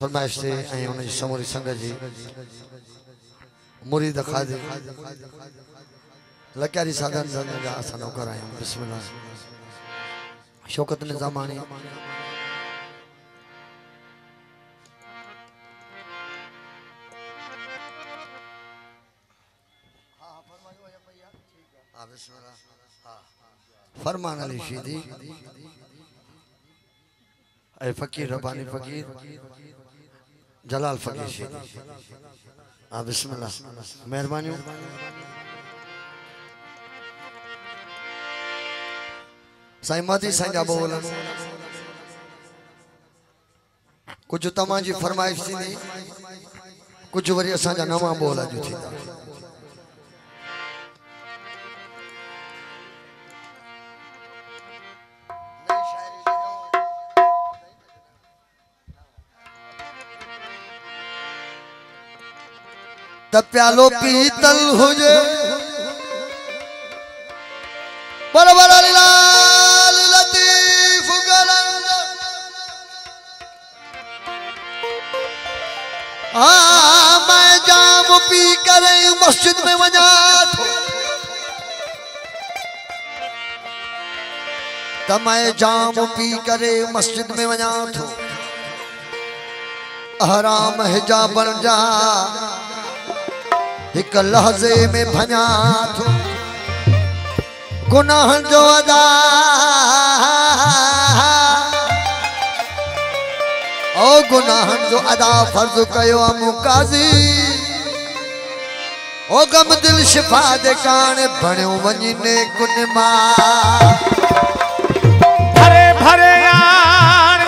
फरमाइश से उन समूरी संगत जी मुरीद खादी लक्यारी साधन जा असां नौकर आहियूं। बिस्मिल्लाह शौकत निज़ामानी फरमान अली शीदी ए फकीर रब्बानी फकीर जलाल फकीर शीदी। हाँ बिस्मिल्लाह मेहरबानी साईं मदी साईं जा बोलन कुछ तमा जी फरमाइश थी कुछ वरी असां जा नवा बोल अज थींदा। त प्यालो पीतल हुजे बरबर लाल लतीफ गलंद मैं जाम पी कर मस्जिद में वजा थो त मैं जाम पी करे मस्जिद में वजा थो हराम हिजाब बन जा एक लहजे में भञा थो गुनाह जो अदा ओ गुनाह जो अदा फर्ज कयो मुकाजी ओ गम दिल शिफा दे कान बणियो वञी ने कुन मां भरे भरे यार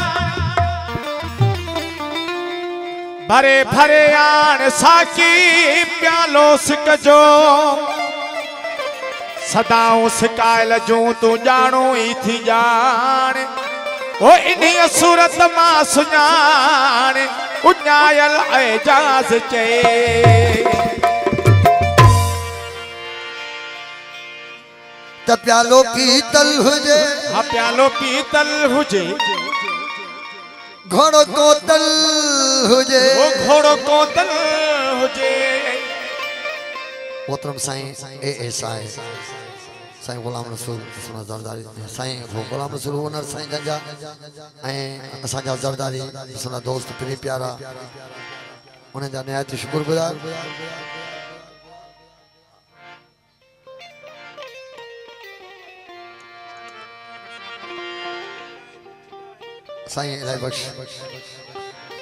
भरे भरे यार साकी प्यालो सिक जो सदाऊं सिकायल जो तू जानो ही थी जान ओ इन्हीं सूरत मां सुञाण उञायल एजाज चे त प्यालो पीतल हुजे हा प्यालो पीतल हुजे घोड़ो कोतल हुजे ओ घोड़ो कोतल हुजे मोहतरम साईं ए साईं साईं गुलाम रसूल सुना जरदारी साईं गुलाम रसूल ओनर साईं गंजा असा जा जरदारी सुना दोस्त प्री प्यारा उन्हें जा निहायत शुक्रगुजार साईं इलाही बख्श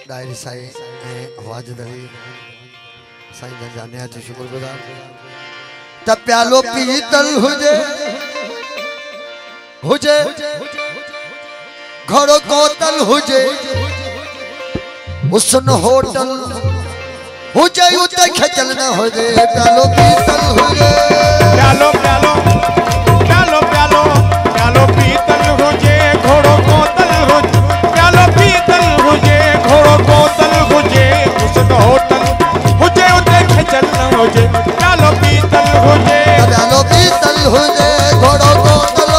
डायरी साईं वाजिद अली साईं गंजा निहायत शुक्रगुजार त प्यालो पीतल हुजे हुजे घोड़ो कोतल हुजे हुस्न होटल हुजे उते खचल न हुजे प्यालो पीतल हुजे प्यालो प्यालो प्यालो प्यालो प्यालो पीतल हुजे घोड़ो कोतल हुजे प्यालो पीतल हुजे घोड़ो कोतल हुजे हुस्न होटल हुजे उते खचल न हुजे प्यालो पीतल हुजे प्यालो पीतल हुजे घोड़ो कोतल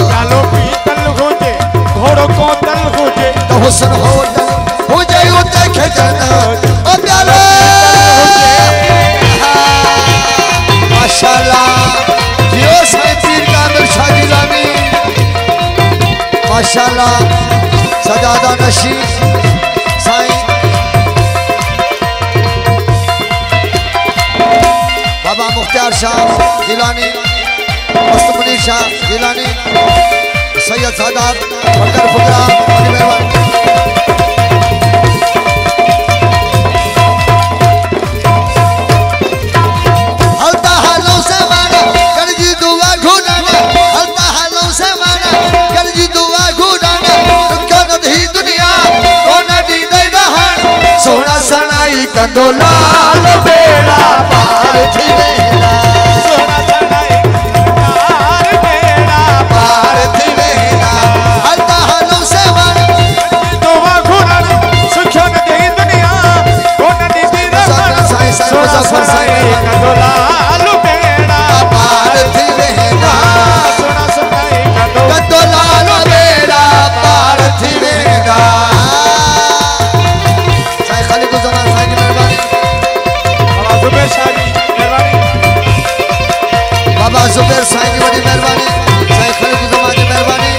प्यालो पीतल हुजे घोड़ो कोतल हुजे तो हुस्न होटल हुजे उते खचल न हुजे ओ प्यालो माशाल्लाह जियो साईं पीर कामिल शाह गिलानी माशाल्लाह सजादा नशी साईं बाबा मुख्तार शाह गिलानी मुस्तफी शाह गिलानी सैयद सादात फकर फुकरा हलता हालों से माना कर जी दुआ घुनाना हलता हालों से माना कर जी दुआ घुनाना क्यों नदी दुनिया कौन दी दे दहान सोना सनाई कंदो लाल बेड़ा पार थी वेला सोना सनाई लाल बेड़ा पार थी वेला हलता हालों से माना दुआ घुनाना सुखियो न दे दुनिया कौन दी दे दहान सोना सनाई कंदो लाल बेड़ा पार थी वेला सोना सनाई कंदो लाल बेड़ा पार थी वेला जुबेर शाह जी मेहरबानी बाबा जुबेर साईं जी वॾी महिरबानी साईं खलीफ़ुज़मान जी महिरबानी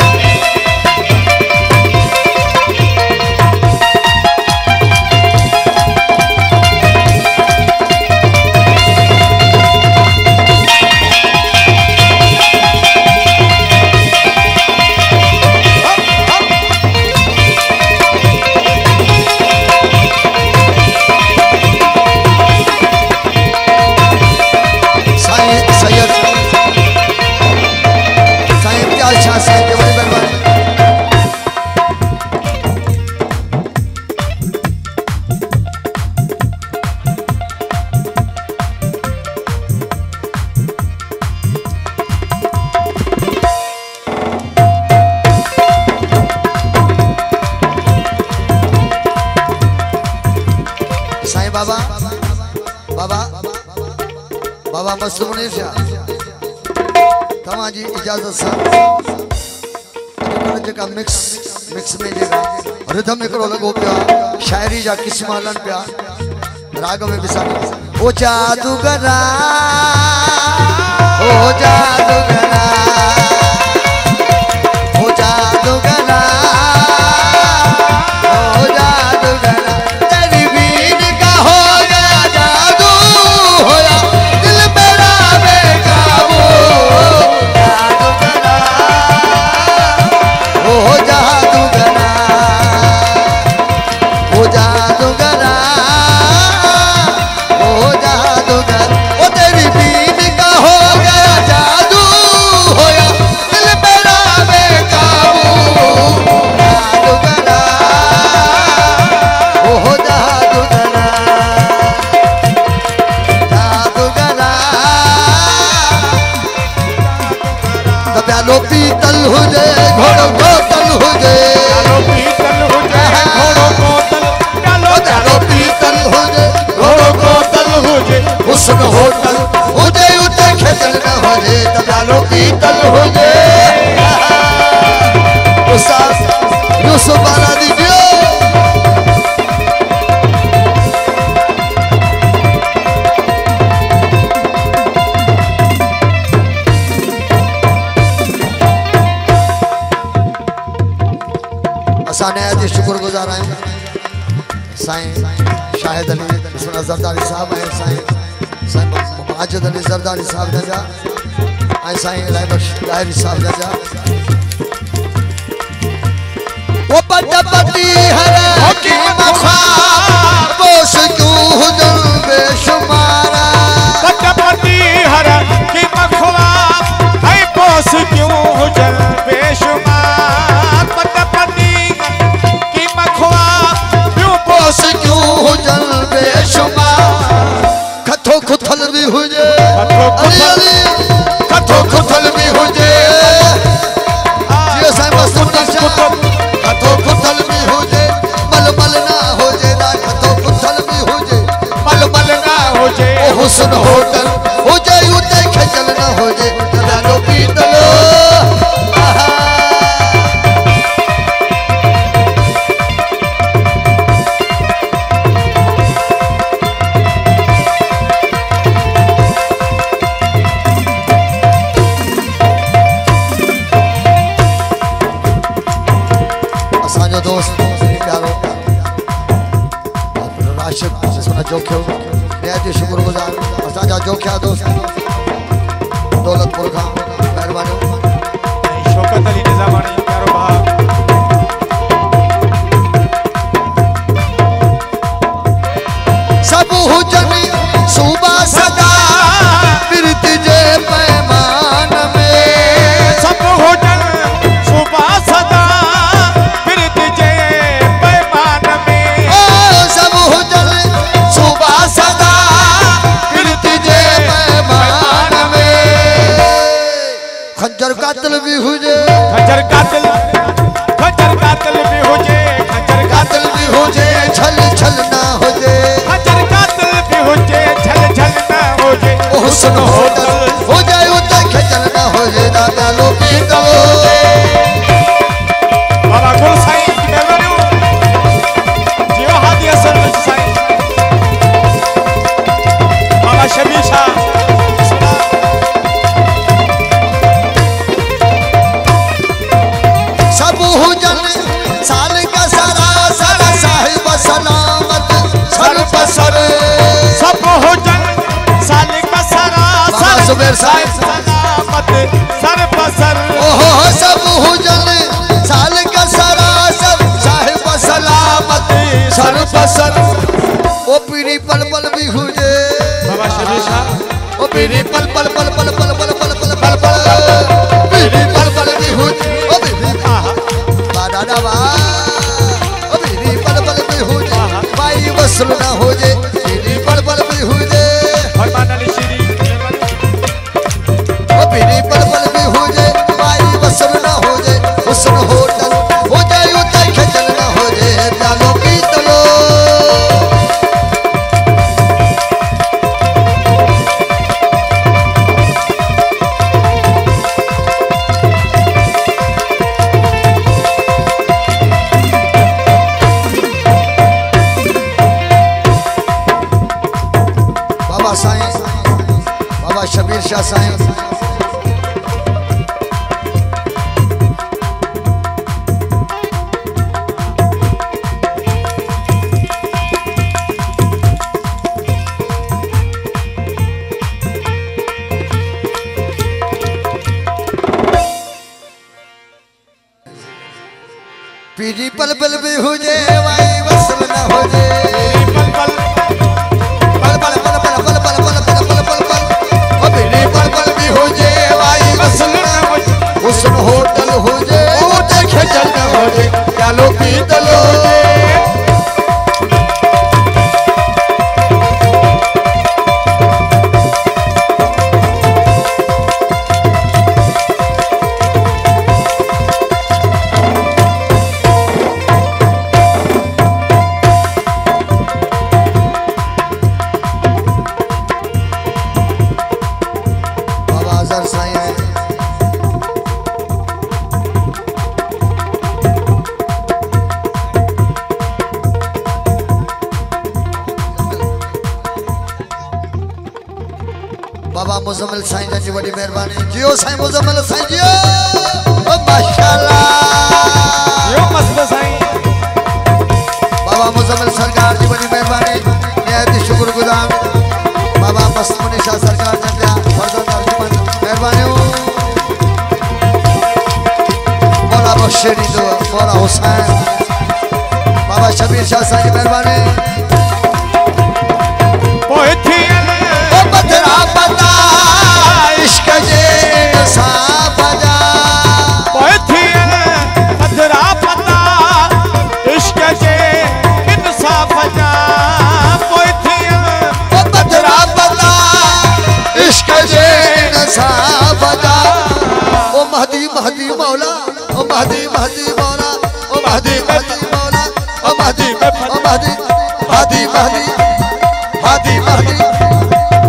बाबा मस्त मुनीर शाह तव्हांजी इजाज़त सां जेका मिक्स में जेका रिदम हिकिड़ो लॻो पियो आहे शाइरी जा क़िस्म हलनि पिया राग में बि सां ओ जादूगरा ओ जादूगरा ओ जादूगरा ओ जादूगरा तेरी बीन का हो गया जादू होया दिल मेरा बेकाबू जादूगरा ओ जादूगरा ओ जादूगरा ओ जादूगर ओ तेरी बीन का हो गया जादू होया दिल मेरा बेकाबू जादूगरा ओ जादूगरा जादूगरा प्यालो पीतल हुजे घोड़ो बोतल हुजे प्यालो पीतल हुजे घोड़ो बोतल प्यालो पीतल हुजे घोड़ो बोतल हुजे हुस्न होटल हुजे उते खेतल न हुजे प्यालो पीतल हुजे उस्ताद यूसुफ वाला दीजिए असाने आज शुक्रगुजार आहियूं साईं शाहिद अली ज़रदारी साहब ऐं साईं माजिद अली ज़रदारी साहब जा ऐं साईं लाहिरी साहब जा वो पटी हर हकीम ख्वाब बोश क्यों हुजन बेशुमारा पटी हर हकीम ख्वाब ऐ बोश क्यों हुजन बेशुमार पटी हकीम ख्वाब बोश क्यों हुजन बेशुमार कथो खुथल भी हुजे अली अली कथो खुथल भी हुजे जियो साईं मस्तूर शाह कथो खुथल भी हुजे मलमल ना हुजे ना कथो खुथल भी हुजे मलमल ना हुजे ओ हुस्न होटल हुजे उते खेचल ना हुजे प्यालो पीतल असांजो दोस्त प्यारो राशिद जिसमें जोखियो नया शुक्रगुजार असांजा जोखिया दोस्त दौलतपुर खां महिरबानी शौकत अली निज़ामानी प्यारो भाउ सब हुजन सूबा सदा बिरत जे पैमान में सब हुजन सूबा सदा बिरत जे पैमान में ओ सब हुजन सूबा सदा बिरत जे पैमान में खंजर कातिल भी हुजे खंजर कातिल मेरे पल पल पल पल पल पल पल पल पल पल मेरे पल पल भी हो जाए ओ मेरे बाड़ा ना बा ओ मेरे पल पल भी हो जाए भाई वसल ना हो जाए मेरे पल पल भी हो जाए फरमान अली श्री ओ मेरे पल पल भी हो जाए भाई वसल ना हो जाए हुस्न होटल हो जाए उतर खजल ना हो जाए प्यालो पीतलो बाबा साईं बाबा शबीर शाह साईं पीरी पल पल भी हो जाए वाई वसल ना हो जाए पल पल पल पल पल पल पल पल पल पल पल पल पल ओ पीरी पल पल भी हो जाए वाई वसल ना हो जाए हुस्न होटल हो जाए ओ देखे चल ना हो जाए प्यालो पीतल हो जाए बाबा अजहर साईं है बाबा मुजम्मिल साईं जी बड़ी मेहरबानी जियो साईं मुजम्मिल साईं जियो ओ माशाल्लाह यो मस्त साईं बाबा मुजम्मिल सरकार जी बड़ी मेहरबानी निहायत शुक्रगुजार बाबा मस्तमुनी शाह सरकार जंदिया फरजंद अर्जुमन मेहरबानी मौला बख्शेरी दो मौला हुसैन बाबा शबीर शाह साईं मेहरबानी पोथियन ओ बदरा पता इश्क जे इंसाफ जा पोथियन बदरा पता इश्क जे इंसाफ जा पोथियन ओ बदरा पता इश्क जे इंसाफ जा ओ महदी महदी मौला ओ महदी महदी मौला ओ महदी महदी मौला ओ महदी ओ महदी महदी महदी महदी महदी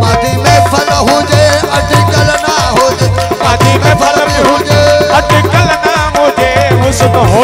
महदी में फल हो जाए अटकल ना हो जाए शादी में फल हो जाए अटकल ना मुझे हुस्न हो